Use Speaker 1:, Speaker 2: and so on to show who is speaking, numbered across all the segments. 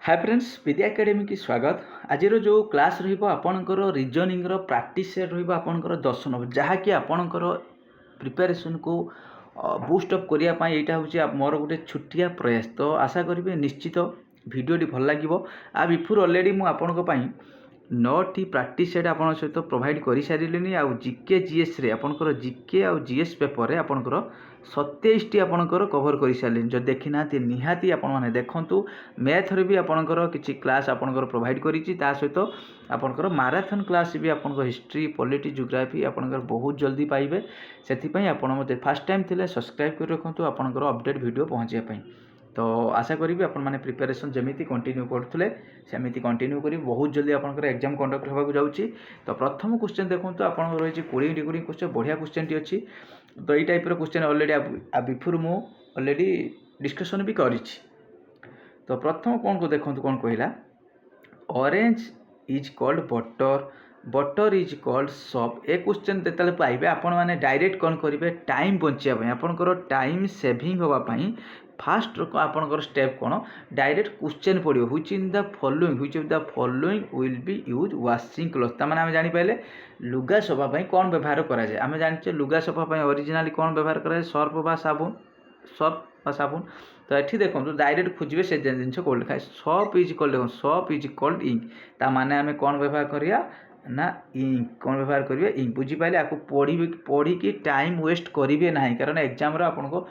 Speaker 1: Hi friends विद्या academy की स्वागत। आज जो क्लास रपर रिजनिंग प्रैक्टिस सेट रपर 10 नंबर जहाँकि आपणकर प्रिपेरेसन को बूस्ट अप करने यहाँ हूँ मोर गोटे छुट्टिया प्रयास। तो आशा करेंगे निश्चित भिडियोटी भल लगे। आ बिफोर अलरेडी मुझे 9टी प्रैक्टिस सेट आप सहित प्रोवाइड कर सारे। आउ जीके जीएस रे आपणकर जीके आउ जीएस पेपर रे आपणकर 27टी आपणकर कवर कर सारे। जो देखी ना निहाती आपने देखूँ मैथ रे भी आपणकर किसी क्लास आपणकर प्रोवाइड करिछि। ता सहित आपणकर माराथन क्लास भी आपणकर हिस्ट्री पॉलिटी जियोग्राफी आपणकर बहुत जल्दी पाइबे। सेथिपई आपण मते फर्स्ट टाइम थिले सब्सक्राइब कर रखंतु आपणकर अपडेट वीडियो पहुँचाइया पई। तो आशा करी आपण मैंने प्रिपेरेसन जमीती कंटिन्यू करते सेमती कंटिन्यू करी बहुत जल्दी आपंकर एग्जाम कंडक्ट होगा जाऊँगी। तो प्रथम क्वेश्चन देखो आप रही 20 डिग्री क्वेश्चन बढ़िया क्वेश्चन टी अच्छी। तो यही टाइप क्वेश्चन अलरेडी बिफोर मु अलरेडी डिस्कसन भी करी। तो प्रथम कौन को देखो कौन कहला orange is called butter butter is called shop. A question जो पाइबे आपण मैंने डायरेक्ट कौन करेंगे टाइम बचाई आपंकर टाइम सेविंग होगापाई फास्ट आपंकर स्टेप कौन डायरेक्ट क्वेश्चन पड़ो which in the following will be use washing cloth. तार आम जानीपारे लुगा सफापी कौन व्यवहार कराए। आम जाने लुगा सफापी ओरिजिनाली कौन व्यवहार कराए सर्फ बा साबुन सर्फ बा साबुन। तो ये देखो डायरेक्ट खोजे से जिन कौन लिखा है सॉप इज कॉल्ड देखो सॉप इज कॉल्ड इंक। ता माने आम कौन व्यवहार करिया ना इंक कौन व्यवहार करेंगे इंक। बुझीपारे आपको पढ़ी कि टाइम वेस्ट करेंगे ना कारण एग्जाम आपको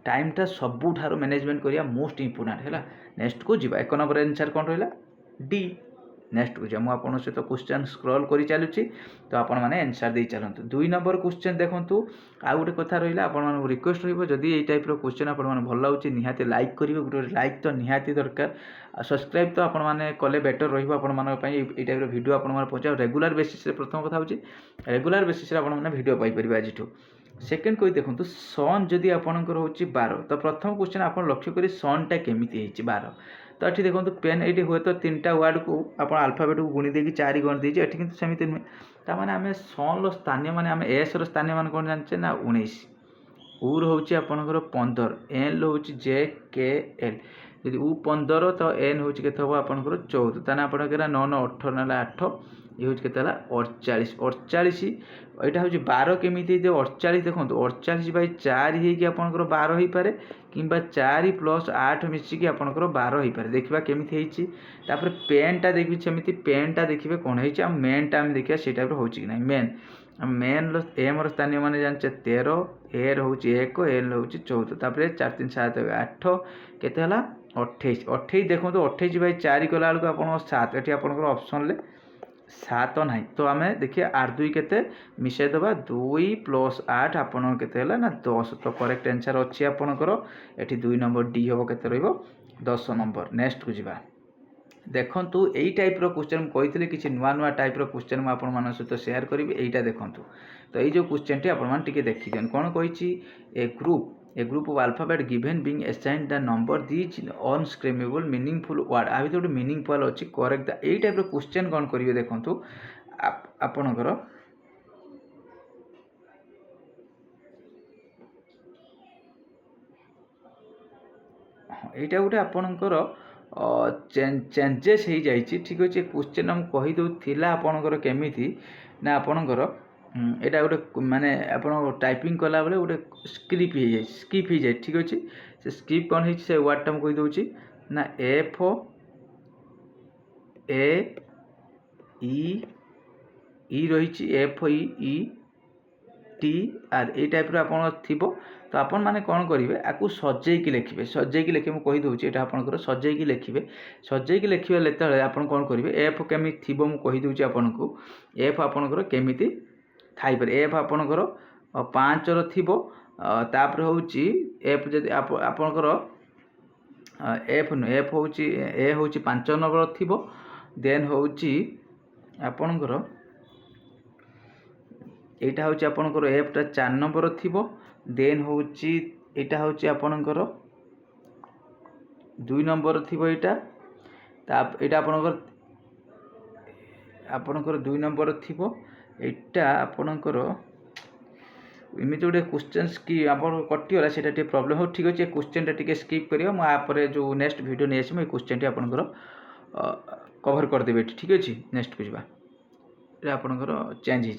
Speaker 1: टाइमटा सबुठार मैनेजमेंट करिया मोस्ट इंपोर्टेंट है। नेक्स्ट को जीवा 1 नंबर आंसर कौन रहा डी। नेक्स्ट को जाऊँ आप सहित क्वेश्चन स्क्रॉल कर चलुची। तो आपण मैंने आंसर दे चलते 2 नंबर क्वेश्चन देखूँ। आउ गोटे कथा रहा आप रिक्वेस्ट रही टाइप क्वेश्चन आप भल लगे निहाती लाइक करेंगे गोटे लाइक तो निहाती दरकार। सब्सक्राइब तो आपने कले बेटर रही टाइप वीडियो आप पहुँचा रेगुलर बेसिस प्रथम कथा हूँ रेगुलर बेसिस आपने वीडियो पाइपर आज। सेकेंड कोई देखो सन जदि आपंकर हूँ 12। तो प्रथम क्वेश्चन आप लक्ष्य करें सनटा केमी 12। तो ये देखो पेन ये हुए तो 3टा वार्ड को आप आल्फाबेट को गुणी देकी 4 गण दीजिए ये कितनी सेमती नुहे। ताने आम सन स्थानीय माने आम एस स्थानीय मान कौन जानचे ना 19 ऊर हूँ आपंकर 15 एल हूँ जे के एल यदि उ 15 तो एन हूँ के आपंकर 14 ताने आप 9 9 18 ना 8 ये हूँ के 48 48 यहाँ हूँ 12 केमी 48 देखो 48/4 होगी आपंकर 12 हो पारे कि 4 + 8 मिसिकी आपंकर 12 हो पारे। देखा केमी तापर पेनटा देखिए सेमती पेनटा देखिए कौन है मेनटा आम देखिए से टाइप हो कि ना मेन मेन एम स्थानीय मान जाने 13 एर हूँ 1 एल हूँ 14 तापर 4 3 7 8 केते 28 28 देखो 28/4 कला बेलू आप 7 ये आपंकर ऑप्शन 7 ना। तो आम देखिए 8 2 के मिसेदेवा 2 + 8 आपन के ना 10। तो करेक्ट आंसर अच्छी आपंकर ये 2 नंबर डी हम के 10 नंबर। नेक्स्ट को जीवा देखूँ यही टाइप क्वेश्चन मुझे किसी नुआ नुआ टाइप क्वेश्चन मुझे सहित सेयार करी यहीटा देखूँ। तो ये जो क्वेश्चन टी आपटे देखी दिखाँ कौन कही a group of alphabet given being assigned the number these unscramble meaningful word आ गोटे मीनिंगफुल अच्छी करेक्ट यही टाइप क्वेश्चन कौन करेंगे देखूँ आपणकर यहाँ गोटे आपणकर चेंजेस हो जाए ठीक अच्छे क्वेश्चन आम कहीदे आपणकर केमी ना आपणकर यहाँ गोटे माने आप टाइपिंग कला बेले गोटे स्किप हो जाए ठीक अच्छे से स्किप कौन है से वर्डटा मुझे कहीदे ना एफ ए ई रही एफ ई टी आर ये टाइप आप थी। तो आपण मैंने कौन करेंगे आपको सजेकी लिखे सजेकी लिखे मुझे कहीदे यहाँ आपंकर सजेकी लिखे सजेकी लिखे जो आप कौन करेंगे एफ केमी थी मुझे कहीदे आपन को एफ आपंकर केमी थाईपर एफ आपंकर 5 थी तापर हूँ एफ जब आपंकर एफ नु एफ हूँ ए हूँ 5 नंबर थी देन हूँ आपणकर यहाँ हूँ आपंकर एफ्टा 4 नंबर थी देन हूँ यहाँ हूँ आपणकर 2 नंबर थी यहाँ आपणकर 2 नंबर थी यहाँ आपणकर इमती गोटे क्वेश्चन की आप कटिगला से प्रोब्लेम हो ठीक अच्छे क्वेश्चन टी स्किप कर जो नेक्स्ट वीडियो नहीं आस क्वेश्चन टी आपंकर कवर करदेवे ठीक अच्छे। नेक्स्ट को जा आपणकर चेंज हो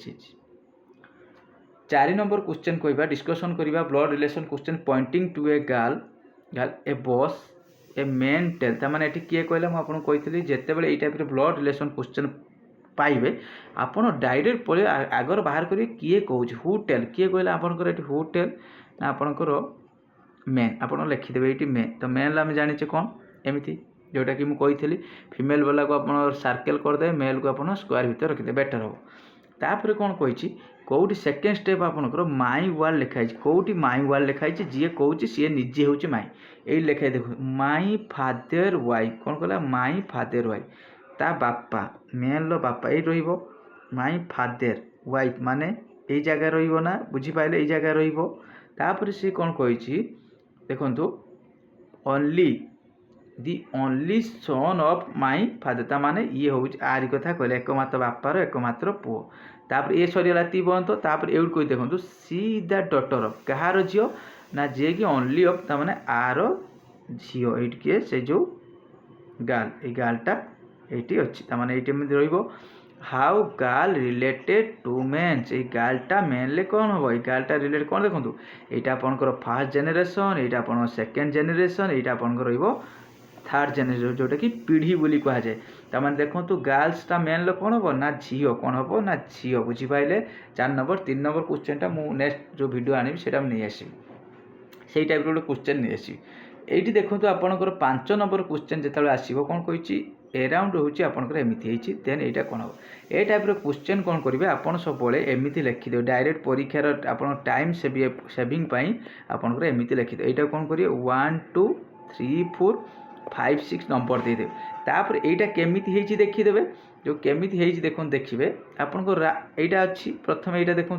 Speaker 1: 4 नंबर क्वेश्चन कहवा डिस्कसन करवा blood relation question pointing to a girl girl a boss a man tell ताने ये किए कहला मुझे कही जिते बड़े टाइप ब्लड रिलेशन क्वेश्चन पाइबे आपण डायरेक्ट पड़े आगर बाहर करेंगे किए कौच हु टेल किए कहला आपंकर ये हु टेल ना आपंकर मेन आप लिखिदेवे ये मेन तो मेन आम जाने कौन एमती जोटा कि मुझे फिमेल वाला को आप सर्केल करदे मेल को आप स्क्वायर भितर रखिदे बेटर हम तापर कौन कही कौटी सेकेंड स्टेप आपंकर माई वाल लिखाई कौटी माई वाल लिखाई जी कौच सी निजे हूँ माई ये लिखाई देख माई फादर वाइफ कौन कहला माई फादर वाइफ ता बापा मेन लो बापा ये रही माई फादर वाइफ माने ये जगह रहा बुझीपारे ये जगह रहीपर सी कौन कही देखु only the only son of my father ता माने ये हूँ आरी कथा कहले एकमात्र बापार एकमात्र पुओ तापर ये सरीगला ती बंत तापर एवं कही देखो सी द डटर ऑफ कहार झील ना जे कि ओनली ऑफ ता माने आर झील ये किए से जो गार्ल ये गार्लटा ये अच्छी ताने ये how girl related to mens ये गार्लटा मेनली कौन हम ये गार्लटा रिलेटेड कौन देखो यहाँ आपंकर फास्ट जेनेरेशन यहाँ आप सेकेंड जेनेरेशन यहाँ आपंकर थर्ड जेनेरेशन जोटा कि पीढ़ी बोली कह जाए ताने देखो गर्ल्सटा मेन कौन हम ना झील कौन हम ना झील बुझीपारे 4 नंबर 3 नंबर क्वेश्चनटा मुझे नेक्स्ट जो वीडियो आनी से नहीं आसबि से टाइप गोटे क्वेश्चन नहीं आसबि ये देखो आपंकर 5 नंबर क्वेश्चन जो आसो कौन कही एराउंड हूँ आपंकर एमती देन यहाँ कौन हम ये टाइप क्वेश्चन कौन करेंगे आपड़ सब एमती लिखिदे डायरेक्ट परीक्षार आप टाइम सेविंग आपंकर एमती लिखिदे यहाँ कौन करेंगे 1 2 3 4 5 6 नंबर देदेवे तापर यहाँ केमी देखीदे जो केमी देखो देखिए आपको यहाँ अच्छी प्रथम यहाँ देखो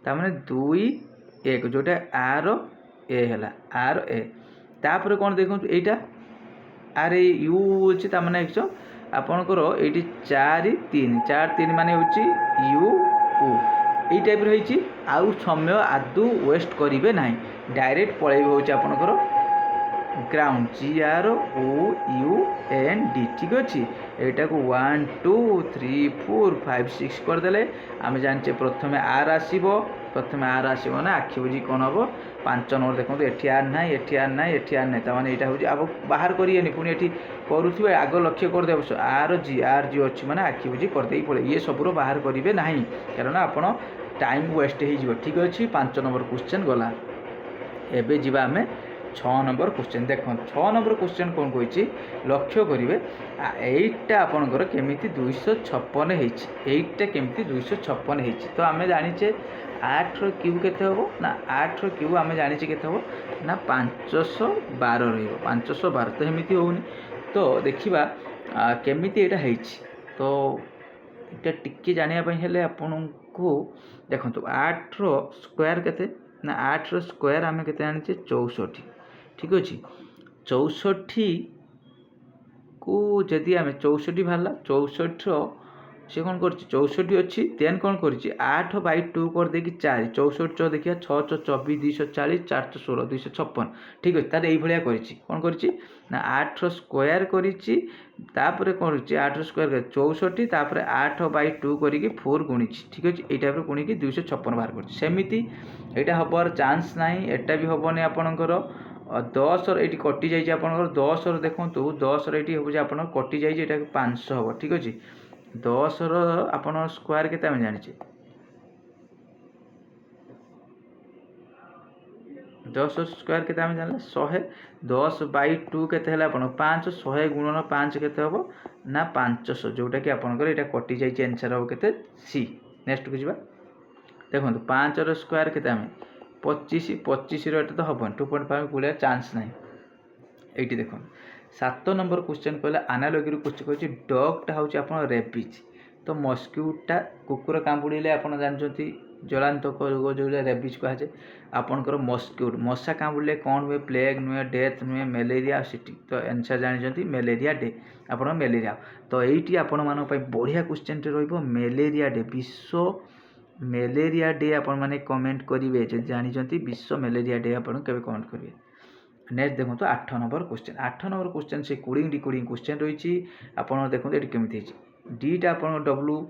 Speaker 1: ताने 2 1 जोटा आर ए है आर ए तापर कौन देखो यहाँ आर ए यू अच्छी ताने आपणकर ये 4 3 4 3 मान हूँ यू उ ये टाइप रही आउ समय आदु वेस्ट करेंगे ना डायरेक्ट पलैबे हूँ आपणकर ग्राउंड GROUND ठीक अच्छे यहाँ को 1 2 3 4 5 6 करदे आम जाने प्रथम आर आसो प्रथम आर आसो ना आखि बुझी कौन हम 5 नंबर देखो ये आर ना ये आर ना ये आर ना ताने यहाँ हूँ आप बाहर करेंगे पुणी ये करुवे आग लक्ष्य करदे आर जी अच्छी मैंने आखि बुझी करदे पड़े ये सबूर बाहर करेंगे ना कारण आप टाइम वेस्ट हो ठीक अच्छे 5 नंबर क्वेश्चन गला एबे जीवा आम 6 नंबर क्वेश्चन देख 6 नंबर क्वेश्चन कौन कही लक्ष्य करेंगे एटा आपंकर केमी 256 होटा केमी 256 हो तो आम जाचे 8 क्यू के ना 8 क्यू आम जाचे के ना 512 512 तो एमती होनी तो देखा केमी यहाँ तो यहाँ टिके जानापी आपन को देखो 8 स्क्वायर के ना 8 स्क्वायर आम के जाने 64 ठीक अच्छे 64 को जदि आम 64 बाहर 64 सी कौन कर 64 अच्छी देन कौन कर 8/2 करदे 4 64 देखिए 6 24 240 4 16 256 ठीक अच्छे तार ये कौन कर 8 स्क्वायर कर कौन 8 स्क्वायर 64 तापर 8/2 करके 4 गुणी ठीक अच्छे ये टाइप गुणी 256 बाहर करमती यहाँ हबार चान्स ना एटा भी हेनी आपणकर 10 ये कटि जाइए आपंकर 10 देखो 10 ये हूँ आप कटि जाइए 500 हम ठीक अच्छे 10 आप स्क्वायर के जाने 10 स्क्वायर के जान 100 10/2 के 5 100 गुणन 5 के हम ना 500 जोटा कि आपंकर यहाँ कटि जाइए आंसर हम के सी नेक्स्ट को जा देखो 5 स्क्वायर के 25 25 रेट तो हम 2.5 पूरा चांस ना ये देखो 7 नंबर क्वेश्चन कहला आनालोगी क्वेश्चन कही डगटा हूँ आप रेबिज तो मस्क्यूटा कुकुर कामुड़े आप जानते जलांतक रोग जो रेबिज कहुए आपंकर मस्क्यूट मशा कामुड़े कौन हुए प्लेग नुहे डेथ नुहे मेलेरिया सिटी तो आंसर जानते मेलेरिया डे आप मेलेरिया तो ये आपण मान बढ़िया क्वेश्चन मेलेरिया डे विश्व मेलेरिया डे आपण मैंने कमेंट करेंगे जो जानते विश्व मेलेरिया डे आप कमेंट करेंगे नेक्स्ट देखो 8 नंबर क्वेश्चन 8 नंबर क्वेश्चन से कोडिंग डिकोडिंग क्वेश्चन रही आप देखो ये केमी डीटा आप डब्ल्यू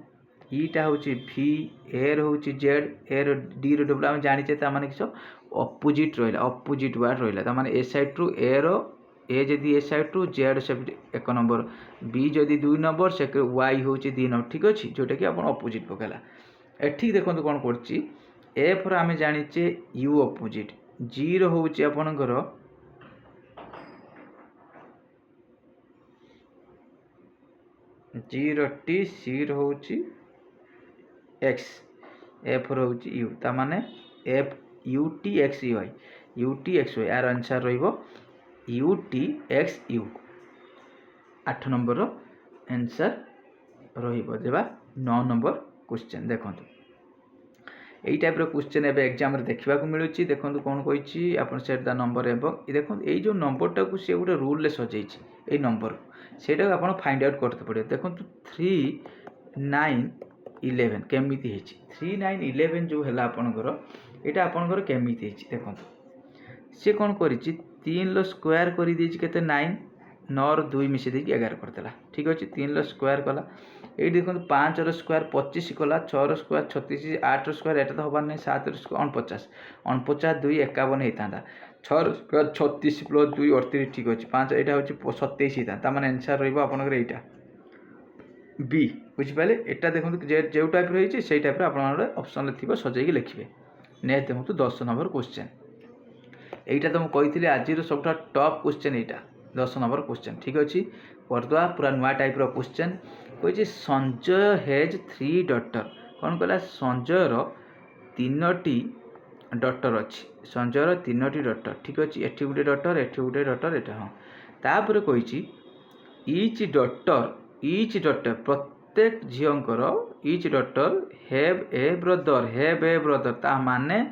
Speaker 1: ईटा हूँ भि ए रोचे जेड ए डी डब्ल्यू आम जाचे ताने किस अपोजिट रहा अपोजिट वार्ड रहा ए सैड रु ए ए जदि ए सैड रु जेड सेफ्ट 1 नंबर बी जदि 2 नंबर से वाई हूँ 2 नंबर ठीक अच्छे जोटा कि आप अपोजिट पकेला एठी देखो कौन कर एफ आम जाचे यू अपोजिट जी रोचे आपणकर जी टी सी रोचे एक्स एफ रोचे यू ताने F U T X Y U T X Y यार आंसर रु T X U 8 number answer रहा 9 नंबर क्वेश्चन देखो यही टाइप क्वेश्चन एवं एग्जाम देखा मिलूँ देखो कौन कही आप सेट द नंबर एवं देखो ये जो नंबरटा को सी गोटे रूल सजाई ये नंबर से आप फाइंड आउट करते पड़े देखो 3 9 11 केमी 3 9 11 जो है आपणकर यहाँ आपणकर केमी देखो सी कौन कर 3 स्क्वायर कर 9 9 2 मिसे 11 करदेला ठीक अच्छे 3 स्क्वायर कला ये देखो 5 स्क्वायर 25 कला 6 स्क्वायर 36 8 स्क्वायर एटा तो हबार नहीं 7 स्क्वायर 49 49 2 51 होता 6 स्क्वायर 36 प्लस 2 38 ठीक अच्छे 5 यहाँ हूँ 27 होता मैंने आंसर रहा यहाँ बी बुझिपारे यहाँ देखो जो टाइप रही से टाइप आप ऑप्शन थी सजाई लिखे नेक्स्ट देखो 10 नंबर क्वेश्चन यहाँ तो मुझे कही आज सब टॉप क्वेश्चन यहाँ 10 नंबर क्वेश्चन ठीक अच्छे करदे पूरा नुआ टाइप क्वेश्चन कही संजय हेज 3 डटर कौन कहला संजयर 3टी डटर अच्छी संजयर 3टी डटर ठीक अच्छे एटी गोटे डटर एटी गोटे डटर एटा हाँ तापर कही इच डटर प्रत्येक झीकर each daughter have a brother ता माने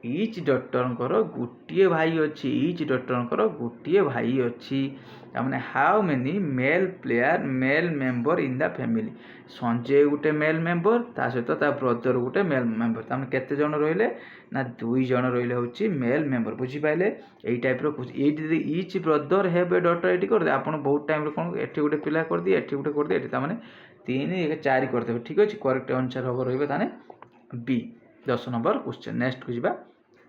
Speaker 1: इच डटर गोटे भाई अच्छी इच डटर गोटे भाई अच्छी मैंने how many mail player male member in the family Sanjay गोटे मेल मेंबर ता सहित ता ब्रदर गोटे मेल मेंबर तमें केते जन रहिले ना 2 जन रहिले होची मेल मेंबर बुझिपारे यही टाइप ये etch brother have A daughter ये कर दे आप बहुत टाइम कौन एटी गोटे पिला कर दिए एटी गोटे कर दिए ताने 3 1 4 करदे ठीक अच्छे करेक्ट आंसर हम रही बी 10 नंबर क्वेश्चन नेक्स्ट को जा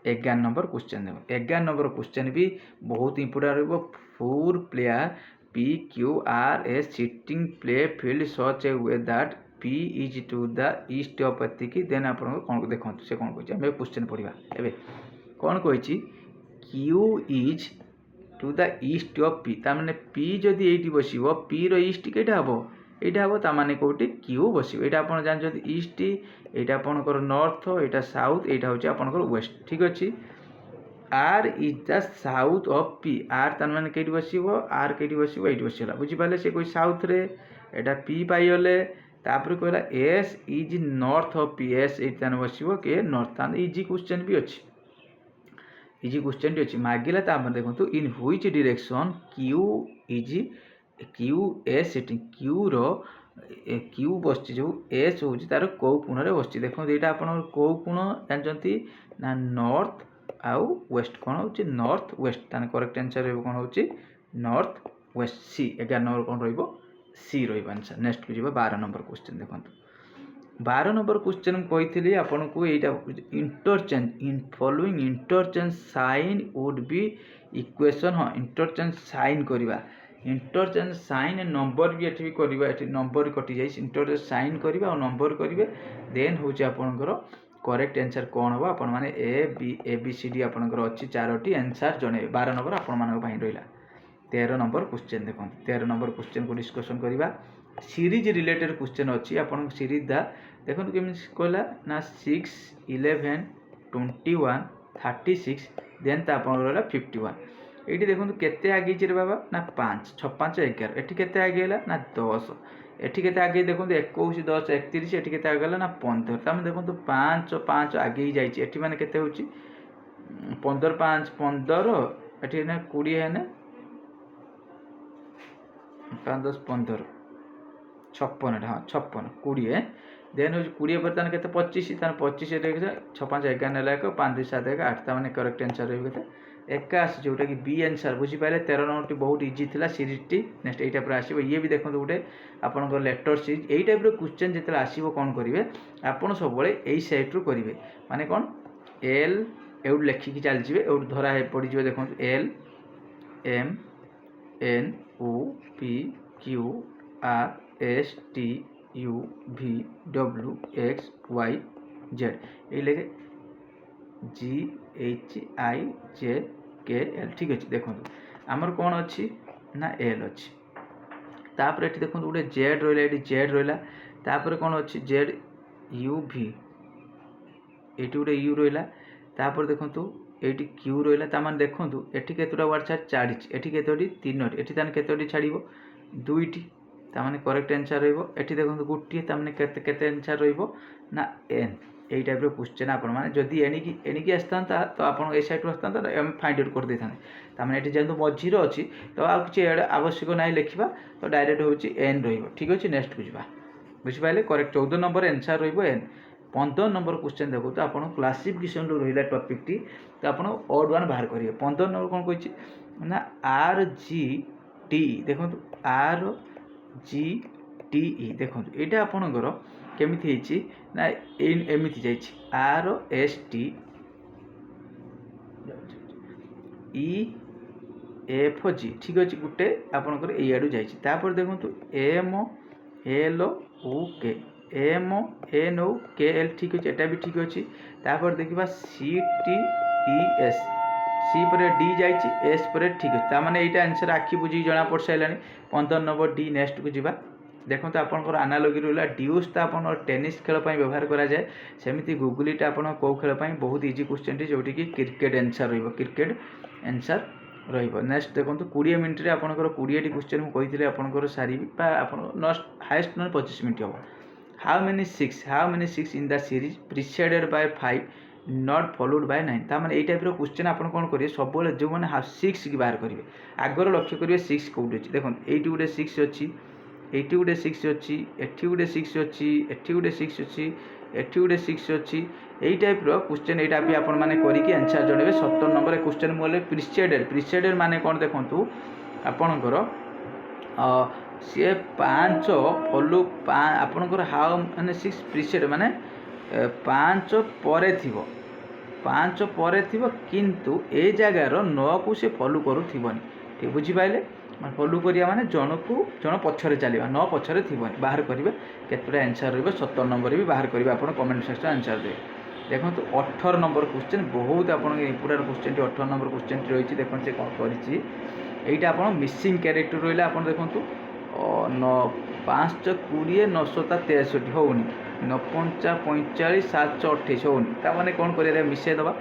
Speaker 1: 11 नंबर क्वेश्चन देखो 11 नंबर क्वेश्चन भी बहुत इंपोर्टेंट रहा 4 player P Q R a sitting play field such a way that P is to the east of एतिकी देन आप कौन देखो से कौन कही आम क्वेश्चन पढ़ा एवं कौन कही Q is to the east of P ताने पी जदि ये बस पी रीस्ट कईटा हम यहाँ हम ताने कौटी क्यू बस यहाँ आप जानते ईस्ट यहाँ आपंकर नॉर्थ यहाँ साउथ यहाँ हूँ आपंकर वेस्ट ठीक अच्छे R is the south of P R ताने कई बस आर कई बस ये बसला बुझिपारे से कोई साउथ रे यहाँ पी पाइले तापर कहला S is north of P S ये बस के नॉर्थ ताने इजी क्वेश्चन भी अच्छी इजी क्वेश्चन भी अच्छी मागिला तापर देखो in which direction Q is Q S sitting Q row Q बस जो एस हूँ तार कौ कोण बस देखो यहाँ आप कौ कोण जानते ना नॉर्थ आउ वेस्ट कौन हो नॉर्थ वेस्ट ताने करेक्ट आंसर कौन हो नॉर्थ वेस्ट सी 11 नंबर कौन सी रनसर नेक्स्ट को जी 12 नंबर क्वेश्चन देखो 12 नंबर क्वेश्चन कही आपन को यहाँ interchange in following interchange sign would be equation हाँ इंटरचेंज साइन करवा इंटरचेंज साइन नंबर भी ये करवा नंबर कटि जाए इंटरचेंज साइन करवा और नंबर करेंगे देन हूँ आपंकर करेक्ट आंसर कौन हम आपण मैंने ए बी सी डी आपंकर अच्छी 4टी आंसर जन 12 नंबर आपण रहा 13 नंबर क्वेश्चन देखो 13 नंबर क्वेश्चन को डिस्कसन करवा सीरीज रिलेटेड क्वेश्चन अच्छी आप सीरीज दा देखो केमी कहला ना 6 11 21 36 देन तो आप 51 ये देखो केते आगे रे बाबा ना 5 6 5 11 एटी केते आगे है ना 10 एटी केते आगे देखो 21 10 31 एटी केते आगे ना 15 तमें देखो 5 5 आगे ही जाइए एटी माने केते होची 15 5 15 एटी ना 20 है ना 5 10 15 56 हाँ 56 20 देन हूँ 20 पर ताने केते 25 ताने 25 रे 6 5 11 नेला 1 5 2 7 1 8 ताने करेक्ट आंसर रहबे केते 81 जोटा कि बी आंसर बुझी पाले 13 नंबर बहुत इजी थिला सीरीज टी नेक्स्ट एटा पर आसीबो ये भी देखो गोटे आपन लेटर सीरीज एई टाइप रो क्वेश्चन जेते आसीबो कोन करिवे आपन सब बळे एई साइड रो करिवे माने कोन एल एउड लेखि कि चल जिवे एउड धरा हे पड़ी जिवे देखो L M N O P Q R S T U भी डब्ल्यू एक्स वाई जेड ये लेखे जी एच आई जे के एल ठीक अच्छे देखो आमर कौन अच्छी ना एल अच्छी तापर ये देखो गोटे जेड रहा ये जेड रहा तापर कौन अच्छी जेड यू भी ये गोटे यू रहा तापर देखो ये क्यू रहा मैंने देखो ये केतोटा वार्ड छाड़ी ये केतोटी 3टी ये केतोटी छाड़ दुईटी ताने करेक्ट आंसर रही देखो गोटे ताने केते आंसर रहा एन यही टाइप क्वेश्चन आपण मैंने जदि एणिकी आसता तो आप सैड आसता फाइंड आउट कर दे था ये जेहतु मझीर अच्छी तो आ कि आवश्यक ना लिखा तो डायरेक्ट हूँ एन ठीक अच्छे नेक्स्ट को जा बुझिपारे करेक्ट 14 नंबर आंसर रन 15 नंबर क्वेश्चन देखो तो आप क्लासिफिकेशन रहा टॉपिक टी तो आप ऑड वन बाहर करेंगे 15 नंबर कौन कही ना आर जी टी देखो आर जी टी ई देखो यहाँ आपणकर केमी ना एमती जा are S T E F G ठीक अच्छे गोटे आपणकर याडू जापर देखो एम एल ओ के एम एन ओ के एल ठीक अच्छे एटा भी ठीक अच्छे तापर देखा C T E S C पर डी जाइए एस पर ठीक अच्छे ताने यहाँ आंसर आखि बुझी जना पड़ सारे 15 नंबर डी नेक्स्ट को जा देखो तो आपंकर आनालोगी रहा ड्यूज तो आप टेनिस खेल व्यवहार कराए सेमती गुगुलीटा आप कौ खेल बहुत इजी क्वेश्चन टी जोटि कि cricket answer cricket answer next देखो 20 मिनट में आपंकर 20 क्वेश्चन मुझे आपंकर सारी नस्ट हाएस्ट ना 25 मिनट हम how many six in the series presided bye 5 not followed by 9 तार ये टाइप क्वेश्चन आप करेंगे सब जो मैंने हाफ 6 की बाहर करेंगे आगर लक्ष्य करेंगे 6 कौट अच्छी देखो ये गोटे 6 अच्छी एटी गोटे 6 अच्छी एटी गोटे 6 अच्छी एटी गोटे 6 अच्छी एटी गोटे 6 अच्छी यही टाइप क्वेश्चन यहाँ भी आपण मैंने करके आंसर जनइबे 70 नंबर क्वेश्चन मुझे प्रिसाइडेड माने कौन देखूँ आपणकर सी 5 फॉलो आपणकर हाउ माने 6 प्रिसाइड माने 5 पर थी 5 पर थी किंतु ए जगार 9 को सी फॉलो करूथबनी ठीक बुझीपारे फॉलो करिया माने जन को जन पछरे चलिबा 9 पछरे थी बाहर करेंगे केतटा आंसर रही 70 नंबर भी बाहर करेंगे आप कमेंट सेक्शन आंसर दे देखो 18 नंबर क्वेश्चन बहुत आप इंपोर्टेंट क्वेश्चन 18 नंबर क्वेश्चन रही देखो से कौन कर आप मिसिंग क्यारेक्टर रहा आप देखो 520 963 होनी 59 45 728 होनी ताने कौन कर मिसई दबा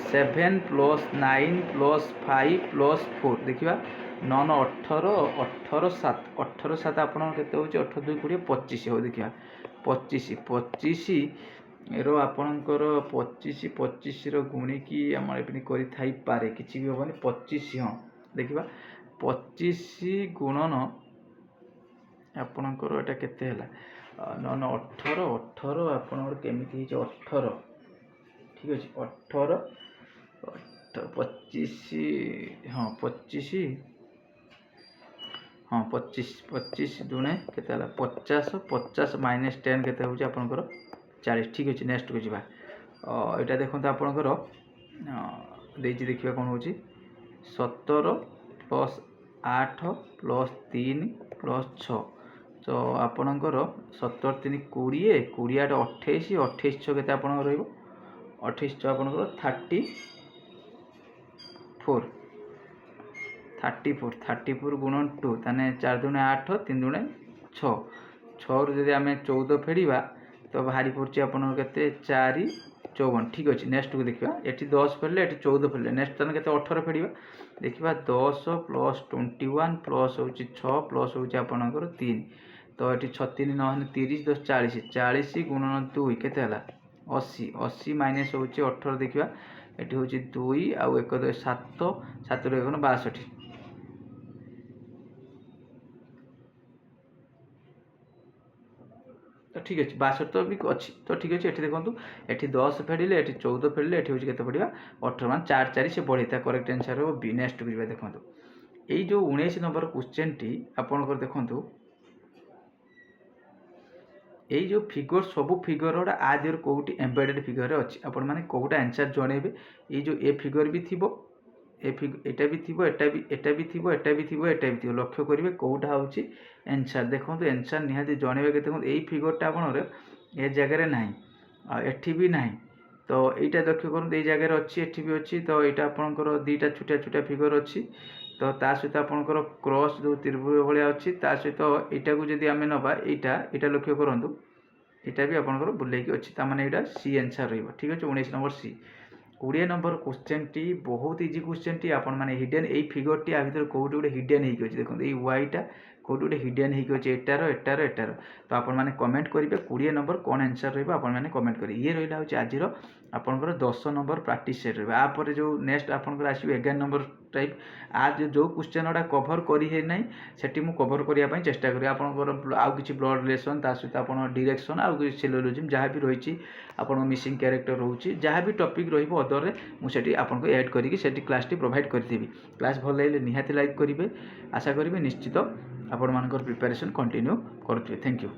Speaker 1: 7 + 9 + 5 + 4 देखा 9 18 18 7 18 7 आप 18 2 20 25 हो देखा 25 25 रो आपणकर 25 25 गुणिकी आम करे किसी भी हेनी 25 हाँ देखा 25 गुणन आपणकर यहाँ केते 9 18 18 आपणकर केमी 18 ठीक अच्छे 18 25 हाँ 25 हाँ 25 25 दुणे के 50 50 - 10 के आपंकर 40 ठीक अच्छे नेक्स्ट को जा यहाँ देखो आपंकर देखिए कौन हो 17 + 8 + 3 + 6 तो आपणकर 17 3 20 20 8 28 28 6 के आप 28 6 आपंकर 34 गुणन 2 ताने 4 दुणे 8 3 दुणे 6 6 रु जब आम 14 फेड़ा तो बाहरी पड़े आप 4 54 ठीक अच्छे नेक्स्ट को देखा ये 10 फेरले ये 14 फेरले नेक्स्ट ताने 18 फेड़ा देखा 10 + 21 प्लस हूँ 6 प्लस हूँ आपंकर 3 तो ये 6 3 9 30 10 40 40 गुणन 2 के 80 80 माइनस हूँ 18 देखा ये हूँ 2 आउ 1 2 7 7 रू 1 62 तो तो ठीक अच्छे 62 भी अच्छी तो ठीक अच्छे ये देखो ये 10 फेड़े ये 14 फेड़े ये हूँ के पड़ा 18 मान 4 4 से बढ़े था करेक्ट आंसर हो बी नेक्स्ट को देखो यही जो 19 नंबर क्वेश्चन टी आपंकर देखूँ यही जो फिगर सब फिगर गुड़ा आ दिहर कौटी एम्बेडेड फिगर अच्छी आपण मैंने कौटा आंसर जनइबे ये जो ए फिगर भी थी एटा भी थी एटा भी थी एटा भी थी एटा भी थी लक्ष्य करेंगे कौटा हूँ आंसर देखो आंसर निहाती जनइबे के देखो यही फिगरटा आपणर ए जगार ना एठी भी ना तो यहाँ लक्ष्य करूँ ये जगार अच्छी एठी भी अच्छी तो यहाँ आपंकर दुईटा छोटिया छोटिया फिगर अच्छी तो ता सहित आपंकर क्रॉस जो त्रिभुज भाया अच्छी ता सहित यहाँ को जब आम नवा यहाँ लक्ष्य करूँ यहाँ भी आपंकर बुलेकी अच्छी ताने यहाँ सी आंसर रही ठीक अच्छे 19 नंबर सी 20 नंबर क्वेश्चन टी बहुत इजी क्वेश्चन टी आपण मैंने हिडन यही फिगर टी आ भर कौट गोटे हिडन होगी देखो ये वाईटा कौट गोटे हिडन होगी एटार एटार एटार तो आपण मैंने कमेंट करेंगे 20 नंबर कौन आंसर रही मैंने कमेंट करेंगे ये रहा हूँ आज आपंकर 10 नंबर प्रैक्टिस सेट रहा आपर जो नेक्स्ट आपंकर आसो 11 नंबर टाइप आज जो क्वेश्चन गुड़ा कभर करना से कभर करने चेष्टा करेंगे आपंकर आउ कि ब्लड रिलेसन ता सहित आप डायरेक्शन आउ कि सिलोजिम जहाँ भी रही आप मिसिंग क्यारेक्टर रोचे जहाँ भी टॉपिक रदर मुझे आपको ऐड करके क्लास टी प्रोवाइड करी क्लास भल लगे निहाती लाइक करेंगे आशा करी निश्चित आपण मानकर प्रिपरेशन कंटिन्यू करुवे थैंक यू।